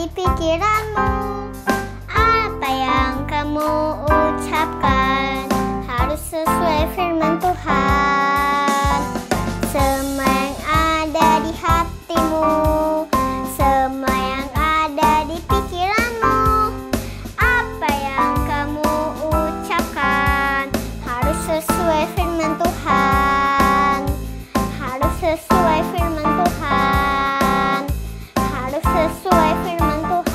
di pikiranmu. Apa yang kamu ucapkan harus sesuai firman Tuhan. Semua yang ada di hatimu, semua yang ada di pikiranmu, apa yang kamu ucapkan harus sesuai firman Tuhan. Harus sesuai firman Tuhan. Harus sesuai firman Tuhan.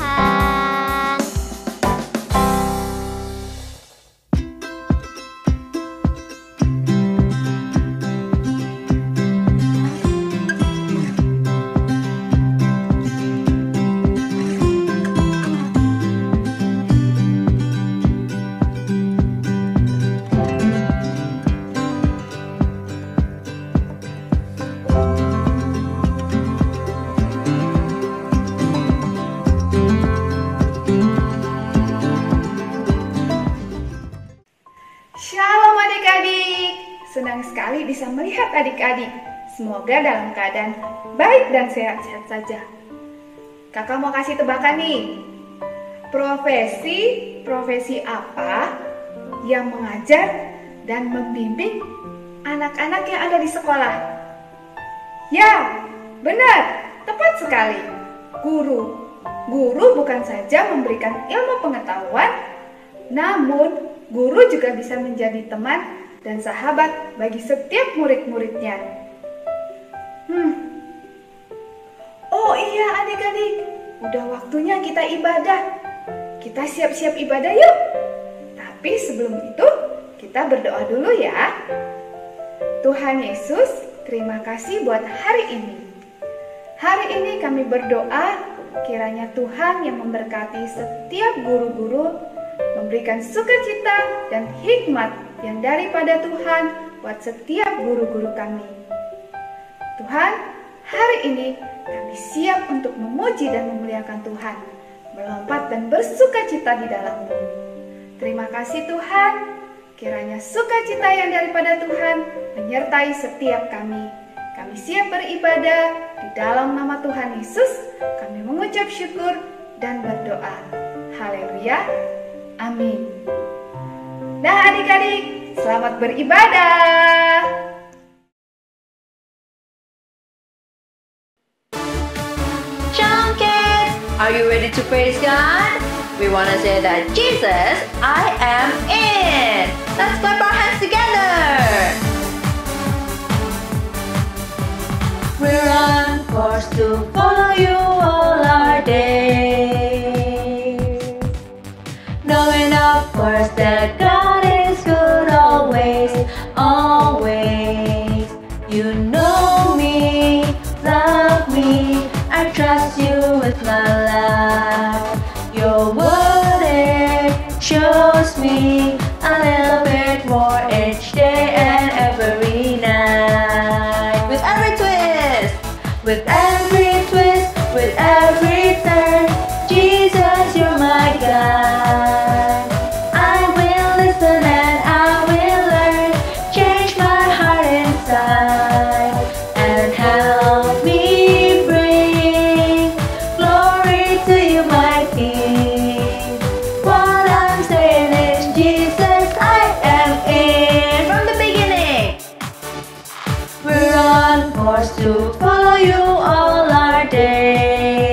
Shalom adik-adik, senang sekali bisa melihat adik-adik. Semoga dalam keadaan baik dan sehat-sehat saja. Kakak mau kasih tebakan nih. Profesi apa yang mengajar dan membimbing anak-anak yang ada di sekolah? Ya, benar, tepat sekali. Guru. Guru bukan saja memberikan ilmu pengetahuan, namun guru juga bisa menjadi teman dan sahabat bagi setiap murid-muridnya. Oh iya adik-adik, udah waktunya kita ibadah. Kita siap-siap ibadah yuk. Tapi sebelum itu, kita berdoa dulu ya. Tuhan Yesus, terima kasih buat hari ini. Hari ini kami berdoa, kiranya Tuhan yang memberkati setiap guru-guru, memberikan sukacita dan hikmat yang daripada Tuhan buat setiap guru-guru kami. Tuhan, hari ini kami siap untuk memuji dan memuliakan Tuhan, melompat dan bersukacita di dalam-Mu. Terima kasih Tuhan, kiranya sukacita yang daripada Tuhan menyertai setiap kami. Kami siap beribadah di dalam nama Tuhan Yesus. Kami mengucap syukur dan berdoa. Haleluya. Amin. Nah adik-adik, selamat beribadah. Shalom kids, are you ready to praise God? We want to say that Jesus, I am in. Let's clap our hands together. We're on course to follow you all our days, knowing of course that God is good always, always. You know me, love me, I trust you with my life. Your word, it shows me a little bit more each day and every night. With every twist, with every twist, with every turn, Jesus, you're my guide. I will listen and I will learn, change my heart inside, and help me bring glory to you, my King. What I'm saying is, Jesus, I am in. From the beginning, we're on course to follow you all our days,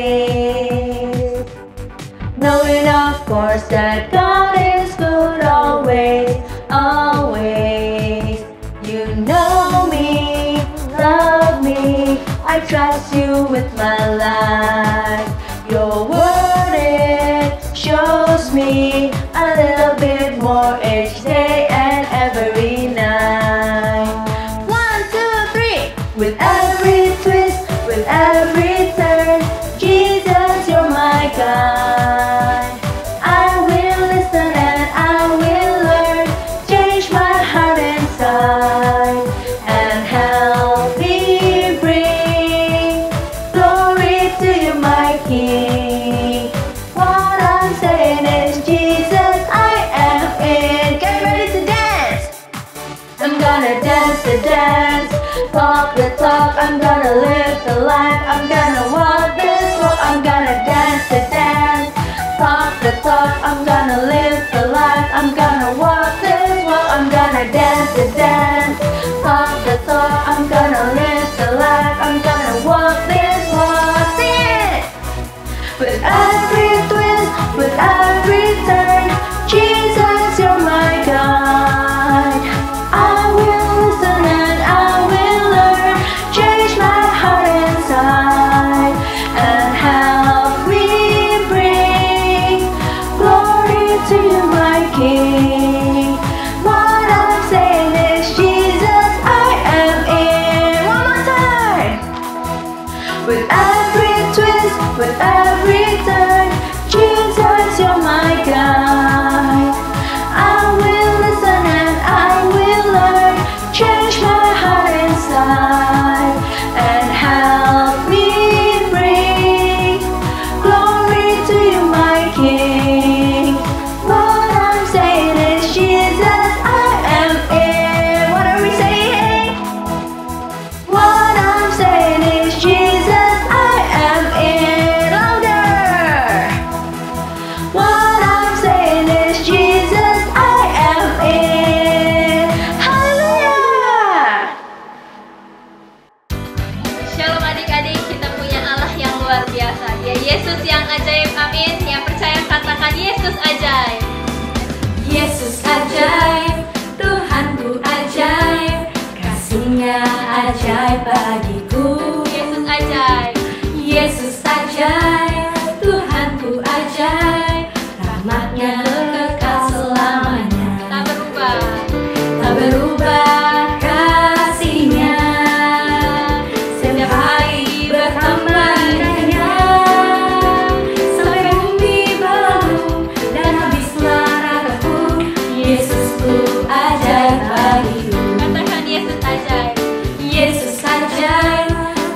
knowing of course that God is good always, always. You know me, love me, I trust you with my life. Your word, it shows me a little bit more each day and every night. 1, 2, 3. With every twist, with every turn, Jesus, you're my guide. I will listen and I will learn, change my heart inside, and help me bring glory to you, my King. What I'm saying is, Jesus, I am in. Get ready to dance. I'm gonna dance the dance, talk the talk, I'm gonna live the life, I'm gonna walk this walk, I'm gonna dance the dance. With every twist, with every turn, Jesus, you're my guide. I will listen and I will learn, change my heart inside, and help me bring glory to you, my King. What I'm saying is, Jesus, I am in. One more time. With every twist, with every turn, Jesus, you're my guide. I will listen and I will learn, change my heart inside, and help me bring glory to you, my King. What I'm saying is, Jesus, I am in. What are we saying? What I'm saying is, Jesus, I am in. Louder! What I'm saying is, Jesus, I am in. Hallelujah! Shalom adik-adik, kita punya Allah yang luar biasa. Dia Yesus yang ajaib, amin. Yang percaya katakan Yesus ajaib. Yesus ajaib, Tuhanku ajaib, kasih-Nya ajaib bagiku. Yesus ajaib. Yesus ajaib, Tuhanku ajaib, rahmat-Nya kekal selamanya. Tak berubah. Tak berubah kasih-Nya, setiap hari bertambah indahnya, sampai bumi berlalu dan habislah ragaku. Yesusku ajaib bagiku. Katakan Yesus ajaib. Yesus ajaib,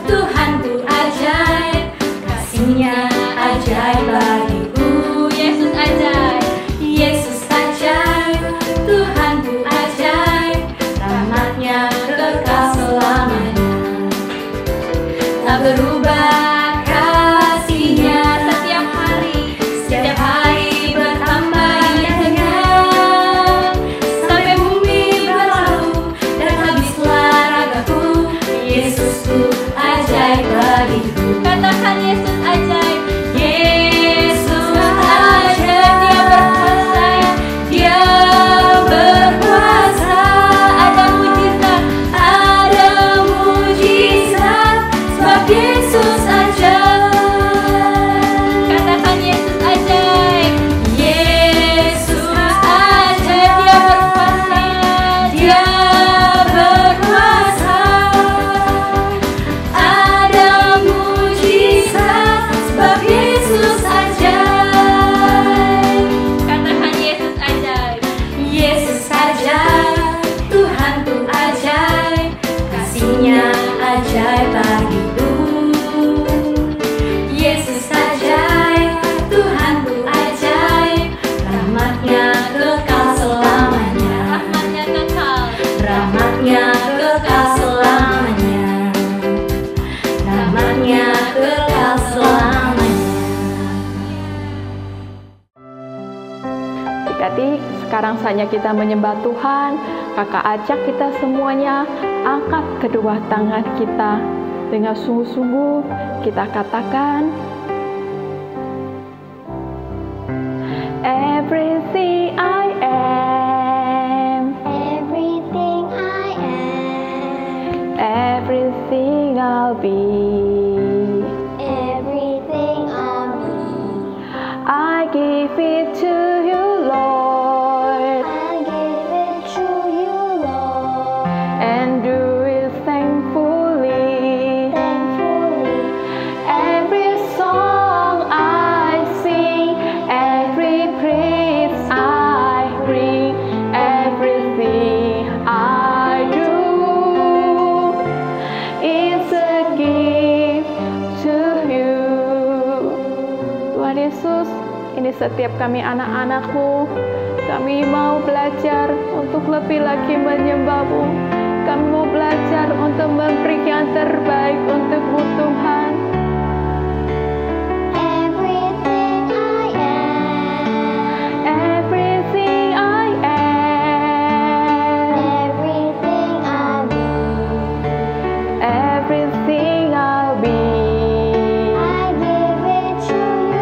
Tuhanku ajaib, kasih-Nya ajaib bagiku. Yesus ajaib. Yesus ajaib, Tuhanku ajaib, rahmat-Nya kekal selamanya. Tak berubah kasih-Nya, setiap hari bertambah indahnya, sampai bumi berlalu dan habislah ragaku. Yesusku ajaib bagiku. Katakan Yesus ajaib. Yesus ajaib, Dia berkuasa, Ada mujizat. ada mujizat, sebab Yesus ajaib. Katakan Yesus ajaib. Yesus Dia berkuasa. ajaib, Dia berkuasa, ada mujizat, sebab Yesus ajaib. Katakan Yesus ajaib. Yesus ajaib, Tuhanku ajaib, kasih-Nya ajaib bagiku. Yesus ajaib, Tuhanku ajaib, rahmat-Nya kekal selamanya. Rahmatnya kekal. Rahmat-Nya kekal selamanya. Rahmat-Nya kekal selamanya. Adik-adik, sekarang saatnya kita menyembah Tuhan. Kakak ajak kita semuanya angkat kedua tangan kita dengan sungguh-sungguh. Kita katakan, everything I am, Everything I am, everything I'll be, everything I'll be, I give it to you, Lord, I give it to you, Lord. and do it thankfully. Thankfully, Every song I sing, every praise I bring, everything I do is a gift to you. Tuhan Yesus, ini setiap kami anak-anak-Mu, kami mau belajar untuk lebih lagi menyembah-Mu. Kami mau belajar untuk memberi yang terbaik untuk-Mu, Tuhan. everything I am, Everything I am, everything I'll be, everything I'll be, I give it to you,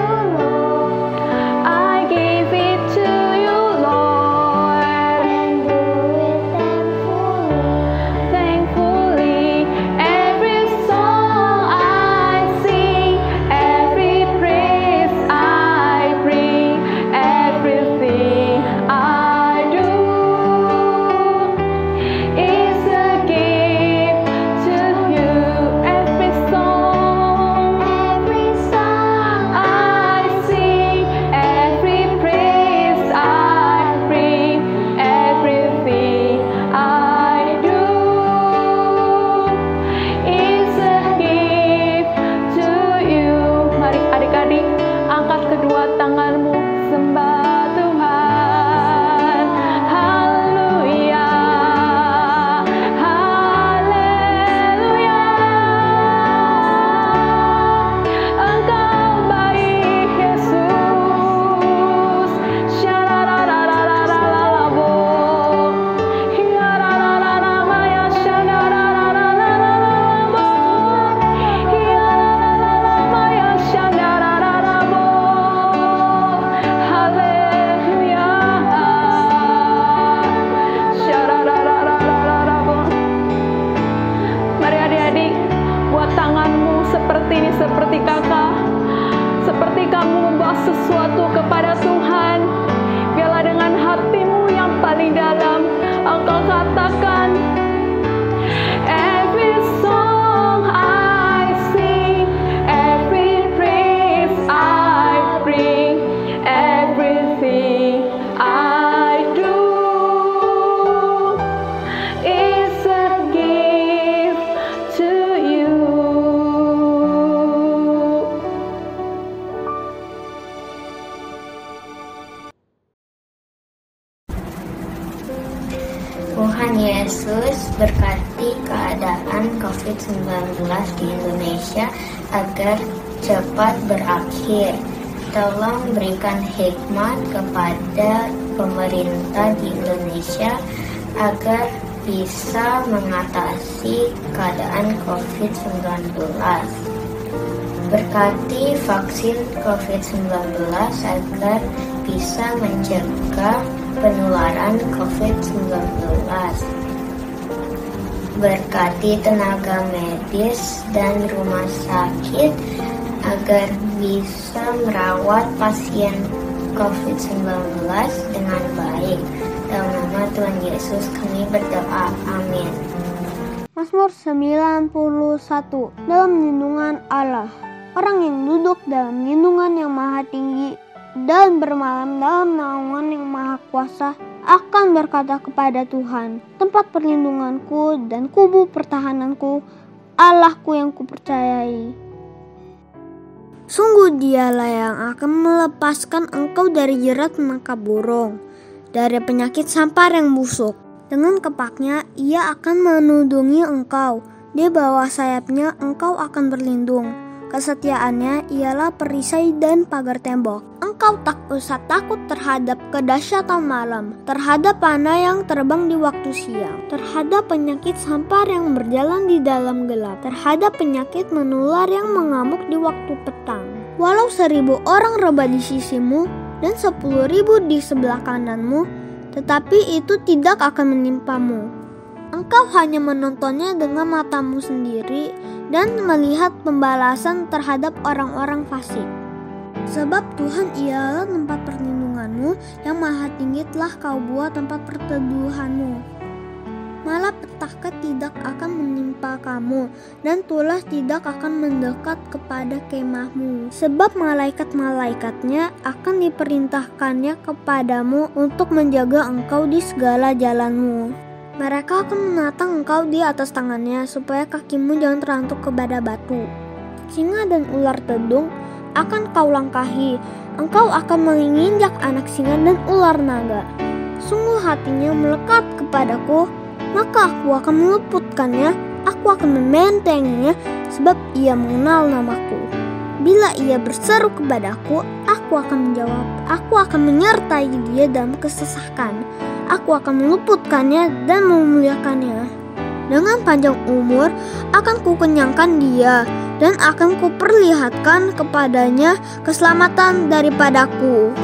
berdoa sesuatu kepada Tuhan, biarlah dengan hatimu yang paling dalam engkau katakan, every song I sing, every praise I bring, everything I do is a gift to you. Tuhan Yesus berkati keadaan COVID-19 di Indonesia agar cepat berakhir. Tolong berikan hikmat kepada pemerintah di Indonesia agar bisa mengatasi keadaan COVID-19. Berkati vaksin COVID-19 agar bisa mencegah penularan COVID-19. Berkati tenaga medis dan rumah sakit agar bisa merawat pasien COVID-19 dengan baik. Dalam nama Tuhan Yesus kami berdoa. Amin. Mazmur 91. Dalam lindungan Allah. Orang yang duduk dalam lindungan yang maha tinggi dan bermalam dalam naungan yang maha kuasa akan berkata kepada Tuhan, tempat perlindunganku dan kubu pertahananku, Allahku yang kupercayai. Sungguh dialah yang akan melepaskan engkau dari jerat menangkap burung, dari penyakit sampar yang busuk. Dengan kepaknya ia akan menudungi engkau, di bawah sayapnya engkau akan berlindung. Kesetiaannya ialah perisai dan pagar tembok. Engkau tak usah takut terhadap kedahsyatan malam, terhadap panah yang terbang di waktu siang, terhadap penyakit sampar yang berjalan di dalam gelap, terhadap penyakit menular yang mengamuk di waktu petang. Walau 1000 orang rebah di sisimu dan 10.000 di sebelah kananmu, tetapi itu tidak akan menimpamu. Engkau hanya menontonnya dengan matamu sendiri dan melihat pembalasan terhadap orang-orang fasik. Sebab Tuhan ialah tempat perlindunganmu, yang maha tinggi telah kau buat tempat perteduhanmu. Malapetaka tidak akan menimpa kamu, dan tulah tidak akan mendekat kepada kemahmu. Sebab malaikat-malaikatnya akan diperintahkannya kepadamu untuk menjaga engkau di segala jalanmu. Mereka akan menatang engkau di atas tangannya, supaya kakimu jangan terantuk kepada batu. Singa dan ular tedung akan kau langkahi, engkau akan menginjak anak singa dan ular naga. Sungguh hatinya melekat kepadaku, maka aku akan meluputkannya, aku akan membentenginya, sebab ia mengenal namaku. Bila ia berseru kepadaku, aku akan menjawab, aku akan menyertai dia dalam kesesakan. Aku akan meluputkannya dan memuliakannya. Dengan panjang umur akan kukenyangkan dia, dan akan kuperlihatkan kepadanya keselamatan daripadaku.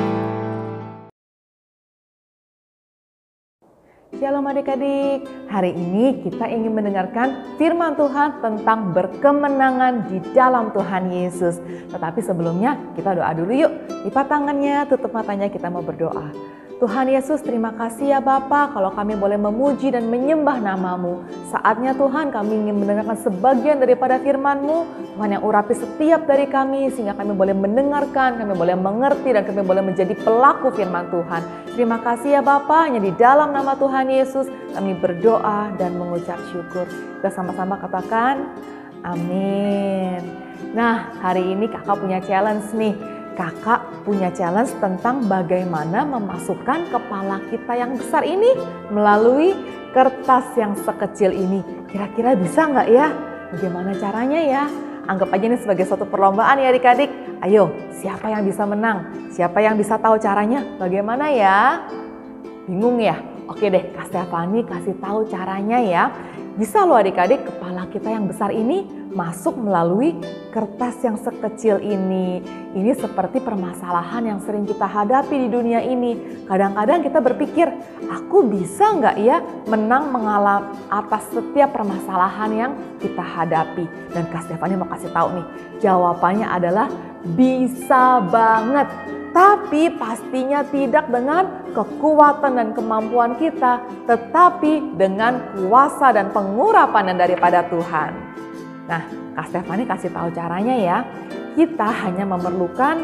Shalom adik-adik, hari ini kita ingin mendengarkan firman Tuhan tentang berkemenangan di dalam Tuhan Yesus. Tetapi sebelumnya kita doa dulu yuk. Lipat tangannya, tutup matanya, kita mau berdoa. Tuhan Yesus, terima kasih ya Bapa kalau kami boleh memuji dan menyembah nama-Mu. Saatnya Tuhan kami ingin mendengarkan sebagian daripada firman-Mu, Tuhan yang urapi setiap dari kami sehingga kami boleh mendengarkan, kami boleh mengerti dan kami boleh menjadi pelaku firman Tuhan. Terima kasih ya Bapa, hanya di dalam nama Tuhan Yesus kami berdoa dan mengucap syukur. Kita sama-sama katakan amin. Nah, hari ini kakak punya challenge nih. Kakak punya challenge tentang bagaimana memasukkan kepala kita yang besar ini melalui kertas yang sekecil ini. Kira-kira bisa nggak ya? Bagaimana caranya ya? Anggap aja ini sebagai suatu perlombaan ya adik-adik. Ayo, siapa yang bisa menang? Siapa yang bisa tahu caranya? Bagaimana ya? Bingung ya? Oke deh, Kak Stefani kasih tahu caranya ya. Bisa loh adik-adik, kepala kita yang besar ini masuk melalui kertas yang sekecil ini. Ini seperti permasalahan yang sering kita hadapi di dunia ini. Kadang-kadang kita berpikir, aku bisa nggak ya menang mengalami atas setiap permasalahan yang kita hadapi. Dan Kak Stefani mau kasih tahu nih, jawabannya adalah bisa banget. Tapi pastinya tidak dengan kekuatan dan kemampuan kita, tetapi dengan kuasa dan pengurapan daripada Tuhan. Nah, Kak Stefani kasih tahu caranya ya. Kita hanya memerlukan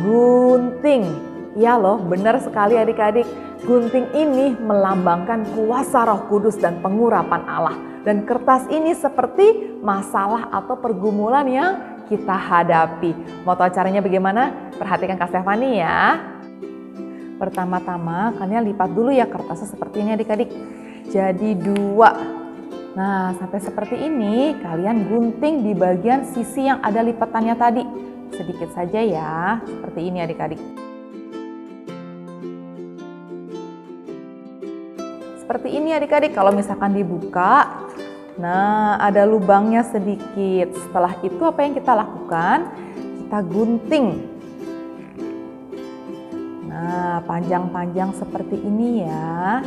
gunting. Ya loh, benar sekali adik-adik. Gunting ini melambangkan kuasa Roh Kudus dan pengurapan Allah. Dan kertas ini seperti masalah atau pergumulan yang kita hadapi. Mau tahu caranya bagaimana? Perhatikan Kak Stefani ya. Pertama-tama kalian lipat dulu ya kertasnya seperti ini adik-adik. Jadi 2. Nah, sampai seperti ini kalian gunting di bagian sisi yang ada lipatannya tadi. Sedikit saja ya, seperti ini adik-adik. Seperti ini adik-adik, kalau misalkan dibuka, nah ada lubangnya sedikit. Setelah itu apa yang kita lakukan? Kita gunting. Nah, panjang-panjang seperti ini ya.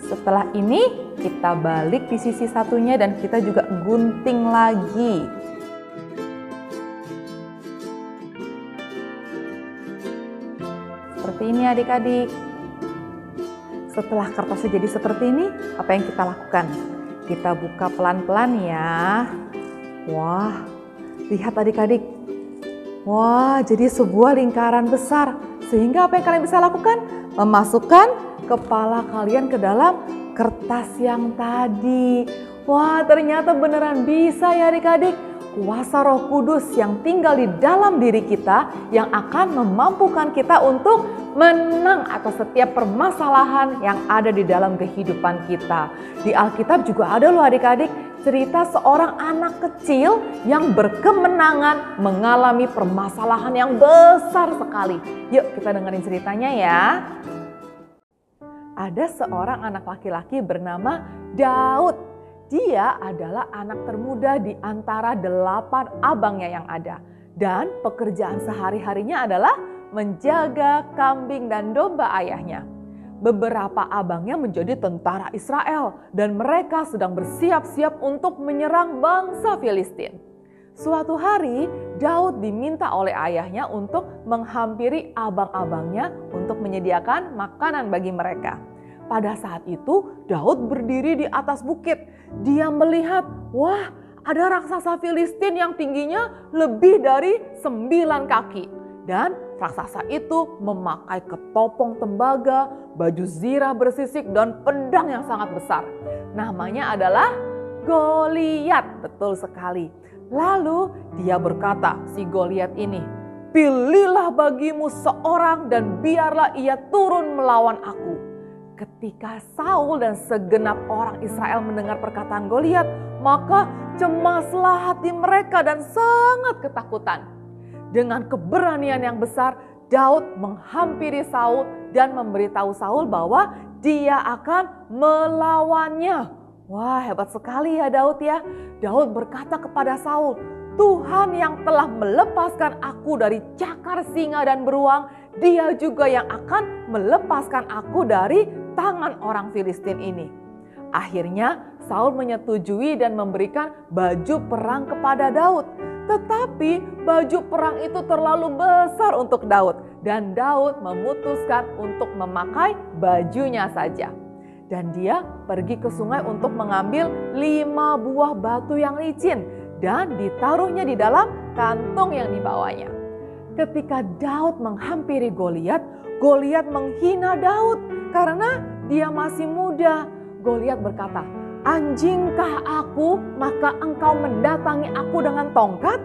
Setelah ini kita balik di sisi satunya dan kita juga gunting lagi. Seperti ini adik-adik. Setelah kertasnya jadi seperti ini, apa yang kita lakukan? Kita buka pelan-pelan ya. Wah, lihat adik-adik. Wah, jadi sebuah lingkaran besar. Sehingga apa yang kalian bisa lakukan? Memasukkan kepala kalian ke dalam kertas yang tadi. Wah, ternyata beneran bisa ya adik-adik. Kuasa Roh Kudus yang tinggal di dalam diri kita yang akan memampukan kita untuk menang atas setiap permasalahan yang ada di dalam kehidupan kita. Di Alkitab juga ada loh adik-adik cerita seorang anak kecil yang berkemenangan mengalami permasalahan yang besar sekali. Yuk kita dengerin ceritanya ya. Ada seorang anak laki-laki bernama Daud. Dia adalah anak termuda di antara 8 abangnya yang ada. Dan pekerjaan sehari-harinya adalah menjaga kambing dan domba ayahnya. Beberapa abangnya menjadi tentara Israel dan mereka sedang bersiap-siap untuk menyerang bangsa Filistin. Suatu hari Daud diminta oleh ayahnya untuk menghampiri abang-abangnya untuk menyediakan makanan bagi mereka. Pada saat itu Daud berdiri di atas bukit. Dia melihat, wah ada raksasa Filistin yang tingginya lebih dari 9 kaki. Dan raksasa itu memakai ketopong tembaga, baju zirah bersisik dan pedang yang sangat besar. Namanya adalah Goliat, betul sekali. Lalu dia berkata, si Goliat ini, pilihlah bagimu seorang dan biarlah ia turun melawan aku. Ketika Saul dan segenap orang Israel mendengar perkataan Goliat, maka cemaslah hati mereka dan sangat ketakutan. Dengan keberanian yang besar, Daud menghampiri Saul dan memberitahu Saul bahwa dia akan melawannya. Wah, hebat sekali ya Daud ya. Daud berkata kepada Saul, Tuhan yang telah melepaskan aku dari cakar singa dan beruang, dia juga yang akan melepaskan aku dari tangan orang Filistin ini. Akhirnya Saul menyetujui dan memberikan baju perang kepada Daud. Tetapi baju perang itu terlalu besar untuk Daud. Dan Daud memutuskan untuk memakai bajunya saja. Dan dia pergi ke sungai untuk mengambil 5 buah batu yang licin. Dan ditaruhnya di dalam kantung yang dibawanya. Ketika Daud menghampiri Goliat, Goliat menghina Daud karena dia masih muda. Goliat berkata, anjingkah aku maka engkau mendatangi aku dengan tongkat?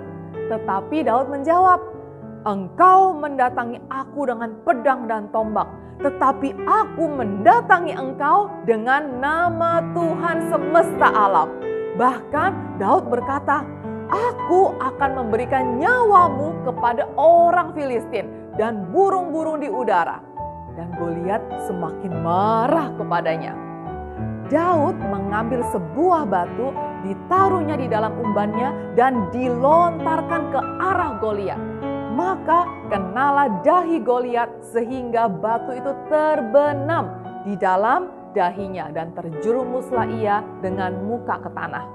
Tetapi Daud menjawab, engkau mendatangi aku dengan pedang dan tombak. Tetapi aku mendatangi engkau dengan nama Tuhan semesta alam. Bahkan Daud berkata, aku akan memberikan nyawamu kepada orang Filistin dan burung-burung di udara. Dan Goliat semakin marah kepadanya. Daud mengambil sebuah batu, ditaruhnya di dalam umbannya dan dilontarkan ke arah Goliat. Maka kenalah dahi Goliat sehingga batu itu terbenam di dalam dahinya dan terjerumuslah ia dengan muka ke tanah.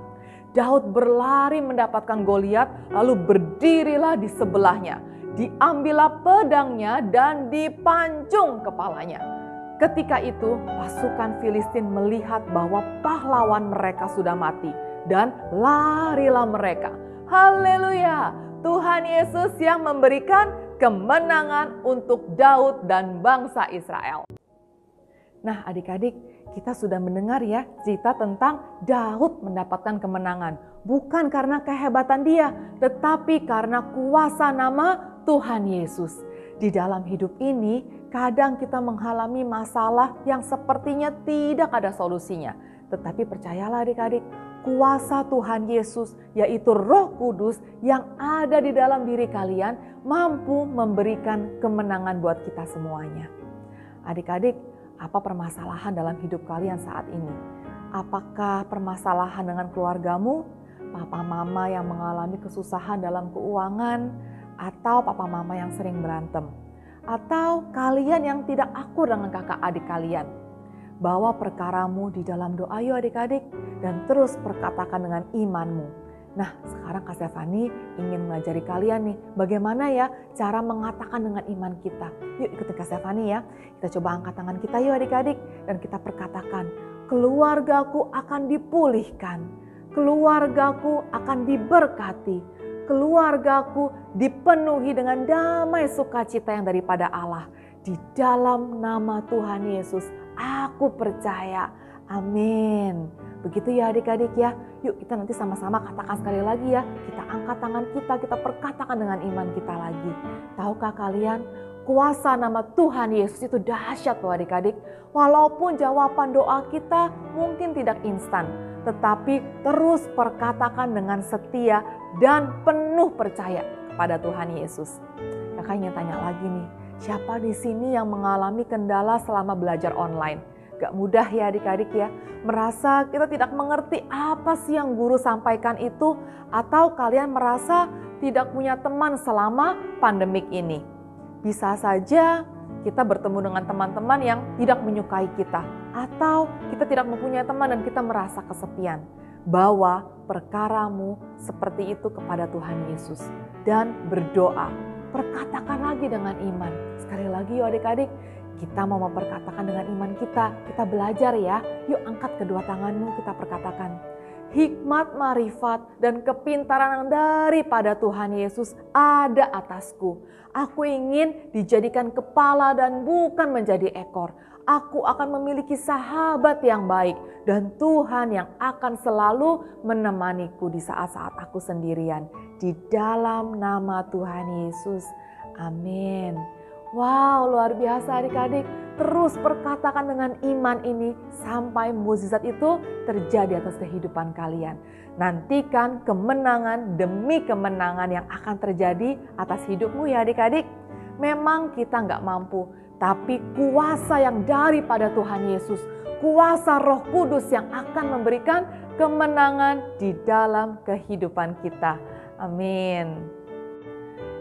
Daud berlari mendapatkan Goliat, lalu berdirilah di sebelahnya. Diambillah pedangnya dan dipancung kepalanya. Ketika itu pasukan Filistin melihat bahwa pahlawan mereka sudah mati dan larilah mereka. Haleluya! Tuhan Yesus yang memberikan kemenangan untuk Daud dan bangsa Israel. Nah, adik-adik, kita sudah mendengar ya cerita tentang Daud mendapatkan kemenangan. Bukan karena kehebatan dia, tetapi karena kuasa nama Tuhan Yesus. Di dalam hidup ini, kadang kita mengalami masalah yang sepertinya tidak ada solusinya. Tetapi percayalah adik-adik, kuasa Tuhan Yesus, yaitu Roh Kudus yang ada di dalam diri kalian, mampu memberikan kemenangan buat kita semuanya. Adik-adik, apa permasalahan dalam hidup kalian saat ini? Apakah permasalahan dengan keluargamu? Papa mama yang mengalami kesusahan dalam keuangan? Atau papa mama yang sering berantem? Atau kalian yang tidak akur dengan kakak adik kalian? Bawa perkaramu di dalam doa yuk adik-adik, dan terus perkatakan dengan imanmu. Nah, sekarang Kak Stefani ingin mengajari kalian nih, bagaimana ya cara mengatakan dengan iman kita. Yuk ikutin Kak Stefani ya. Kita coba angkat tangan kita yuk adik-adik, dan kita perkatakan, keluargaku akan dipulihkan, keluargaku akan diberkati, keluargaku dipenuhi dengan damai sukacita yang daripada Allah. Di dalam nama Tuhan Yesus, aku percaya. Amin. Begitu ya adik-adik ya. Yuk kita nanti sama-sama katakan sekali lagi ya. Kita angkat tangan kita perkatakan dengan iman kita lagi. Tahukah kalian, kuasa nama Tuhan Yesus itu dahsyat loh adik-adik. Walaupun jawaban doa kita mungkin tidak instan, tetapi terus perkatakan dengan setia dan penuh percaya kepada Tuhan Yesus. Kakak ingin tanya lagi nih, siapa di sini yang mengalami kendala selama belajar online? Gak mudah ya adik-adik ya, merasa kita tidak mengerti apa sih yang guru sampaikan itu, atau kalian merasa tidak punya teman selama pandemik ini. Bisa saja kita bertemu dengan teman-teman yang tidak menyukai kita, atau kita tidak mempunyai teman dan kita merasa kesepian. Bawa perkaramu seperti itu kepada Tuhan Yesus dan berdoa. Perkatakan lagi dengan iman. Sekali lagi yuk adik-adik, kita mau memperkatakan dengan iman kita belajar ya. Yuk angkat kedua tanganmu, kita perkatakan. Hikmat, marifat, dan kepintaran yang daripada Tuhan Yesus ada atasku. Aku ingin dijadikan kepala dan bukan menjadi ekor. Aku akan memiliki sahabat yang baik dan Tuhan yang akan selalu menemaniku di saat-saat aku sendirian. Di dalam nama Tuhan Yesus. Amin. Wow, luar biasa adik-adik. Terus perkatakan dengan iman ini sampai mukjizat itu terjadi atas kehidupan kalian. Nantikan kemenangan demi kemenangan yang akan terjadi atas hidupmu ya adik-adik. Memang kita nggak mampu, tapi kuasa yang daripada Tuhan Yesus, kuasa Roh Kudus yang akan memberikan kemenangan di dalam kehidupan kita. Amin.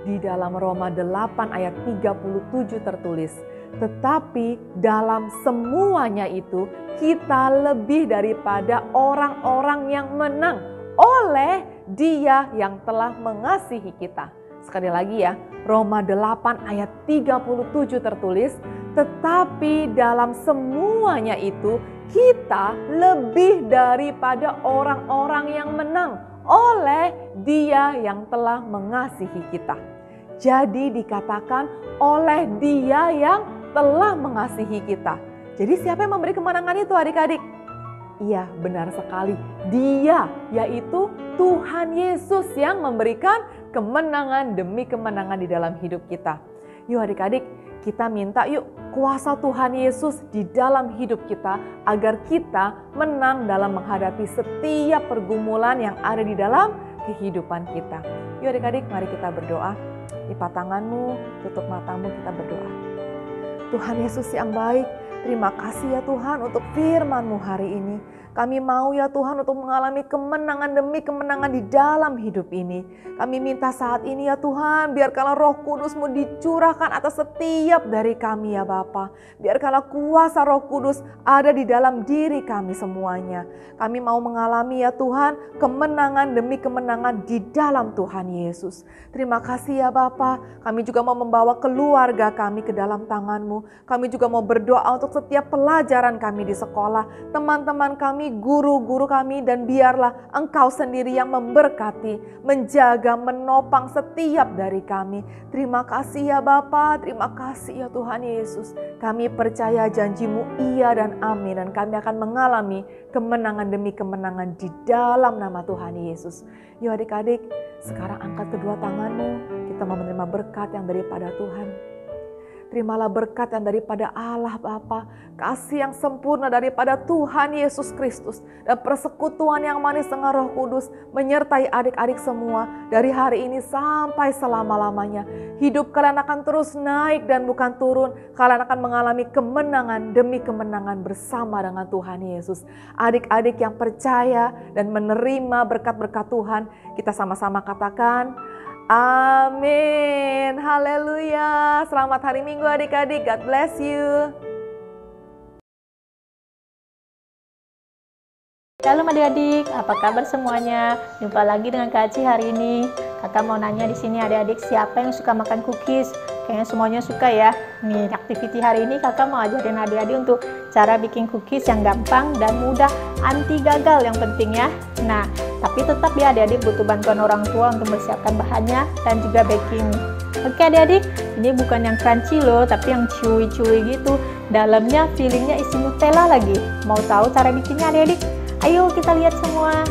Di dalam Roma 8 ayat 37 tertulis, tetapi dalam semuanya itu kita lebih daripada orang-orang yang menang oleh Dia yang telah mengasihi kita. Sekali lagi ya, Roma 8 ayat 37 tertulis, tetapi dalam semuanya itu kita lebih daripada orang-orang yang menang oleh Dia yang telah mengasihi kita. Jadi dikatakan oleh Dia yang telah mengasihi kita. Jadi siapa yang memberi kemenangan itu adik-adik? Iya, benar sekali. Dia, yaitu Tuhan Yesus yang memberikan kemenangan demi kemenangan di dalam hidup kita. Yuk adik-adik, kita minta yuk kuasa Tuhan Yesus di dalam hidup kita agar kita menang dalam menghadapi setiap pergumulan yang ada di dalam kehidupan kita. Yuk adik-adik, mari kita berdoa. Lipat tanganmu, tutup matamu, kita berdoa. Tuhan Yesus yang baik, terima kasih ya Tuhan untuk firman-Mu hari ini. Kami mau ya Tuhan untuk mengalami kemenangan demi kemenangan di dalam hidup ini. Kami minta saat ini ya Tuhan, biarkanlah Roh Kudus-Mu dicurahkan atas setiap dari kami ya Bapa. Biarkanlah kuasa Roh Kudus ada di dalam diri kami semuanya. Kami mau mengalami ya Tuhan kemenangan demi kemenangan di dalam Tuhan Yesus. Terima kasih ya Bapa. Kami juga mau membawa keluarga kami ke dalam tangan-Mu. Kami juga mau berdoa untuk setiap pelajaran kami di sekolah, teman-teman kami, guru-guru kami, dan biarlah Engkau sendiri yang memberkati, menjaga, menopang setiap dari kami. Terima kasih ya Bapa, terima kasih ya Tuhan Yesus. Kami percaya janji-Mu iya dan amin, dan kami akan mengalami kemenangan demi kemenangan di dalam nama Tuhan Yesus. Yuk adik-adik, sekarang angkat kedua tanganmu, kita mau menerima berkat yang daripada Tuhan. Terimalah berkat yang daripada Allah Bapa, kasih yang sempurna daripada Tuhan Yesus Kristus, dan persekutuan yang manis dengan Roh Kudus menyertai adik-adik semua dari hari ini sampai selama-lamanya. Hidup kalian akan terus naik dan bukan turun. Kalian akan mengalami kemenangan demi kemenangan bersama dengan Tuhan Yesus. Adik-adik yang percaya dan menerima berkat-berkat Tuhan, kita sama-sama katakan, amin. Haleluya. Selamat hari Minggu adik-adik. God bless you. Shalom adik-adik, apa kabar semuanya? Jumpa lagi dengan Kak Aci hari ini. Kakak mau nanya di sini adik-adik, siapa yang suka makan cookies? Kayaknya semuanya suka ya. Nih, activity hari ini kakak mau ajarin adik-adik untuk cara bikin cookies yang gampang dan mudah, anti gagal yang penting ya. Nah, tapi tetap ya adik-adik butuh bantuan orang tua untuk mempersiapkan bahannya dan juga baking. Oke adik-adik, ini bukan yang crunchy loh, tapi yang chewy-chewy gitu. Dalamnya fillingnya isi Nutella lagi. Mau tahu cara bikinnya adik-adik? Ayo kita lihat semua.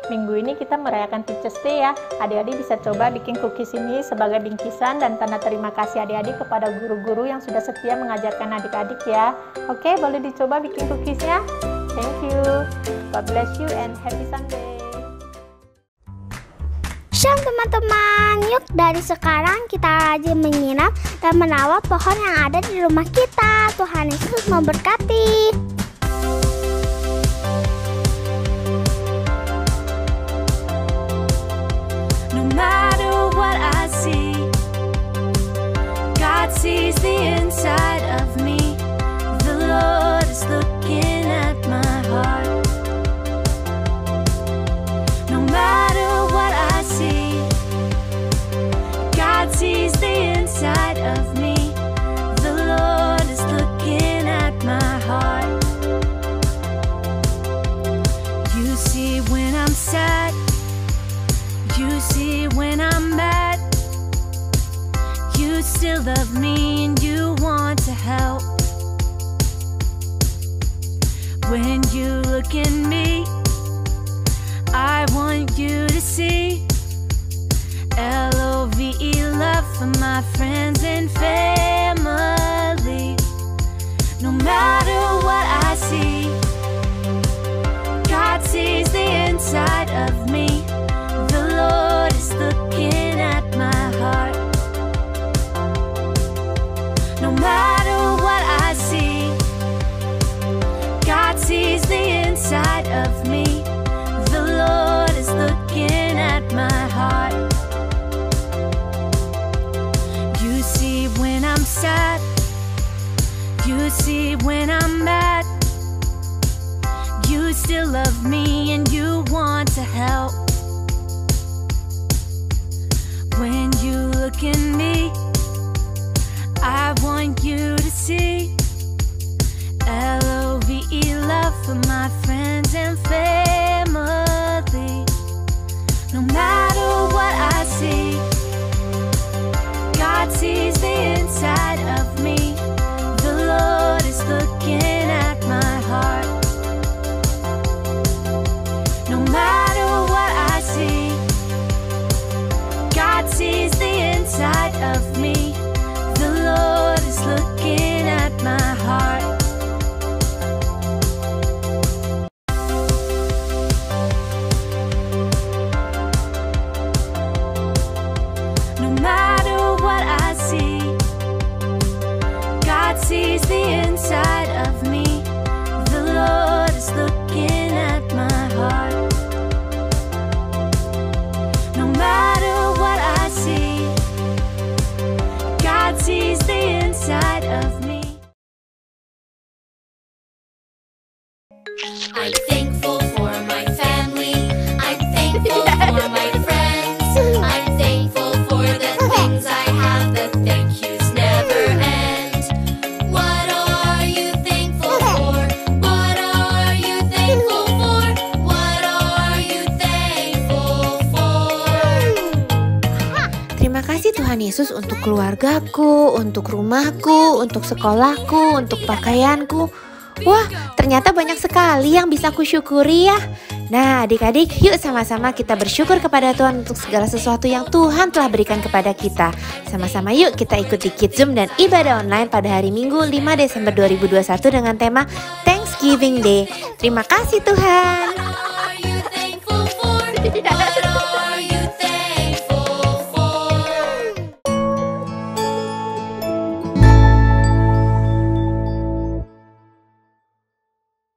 Minggu ini kita merayakan Teachers Day ya. Adik-adik bisa coba bikin cookies ini sebagai bingkisan dan tanda terima kasih adik-adik kepada guru-guru yang sudah setia mengajarkan adik-adik ya. Oke, boleh dicoba bikin cookiesnya. Thank you. God bless you and happy Sunday. Shalom teman-teman, yuk dari sekarang kita rajin menyiram dan merawat pohon yang ada di rumah kita. Tuhan Yesus memberkati. God sees the inside of me. The Lord is looking at my heart. No matter what I see, God sees the inside of me. The Lord is looking at my heart. You see when I'm sad, you see when I'm mad. You still love me and you want to help. When you look at me, I want you to see LOVE, love for my friends and family. No matter what I see, God sees the inside of me. The Lord is looking at my heart. still love me and you want to help. When you look at me, I want you to see LOVE, love for my friends and family. No matter what I see, God sees the inside of me. The Lord is looking at my heart. No matter what I see, God sees the inside of me. The Lord is looking at my heart. No matter what I see, God sees the inside of me. The Lord is looking at my heart. No matter what I see, God sees the inside of me. I'm thankful for my family. I'm thankful for my friends. I'm thankful for the things I have. The thank yous never end. What are you thankful for? What are you thankful for? What are you thankful for? Terima kasih Tuhan Yesus untuk keluargaku, untuk rumahku, untuk sekolahku, untuk pakaianku. Wah, ternyata banyak sekali yang bisa aku syukuri ya. Nah, adik-adik, yuk sama-sama kita bersyukur kepada Tuhan untuk segala sesuatu yang Tuhan telah berikan kepada kita. Sama-sama yuk kita ikuti Kids Zoom dan ibadah online pada hari Minggu 5 Desember 2021 dengan tema Thanksgiving Day. Terima kasih Tuhan. What are you thankful for?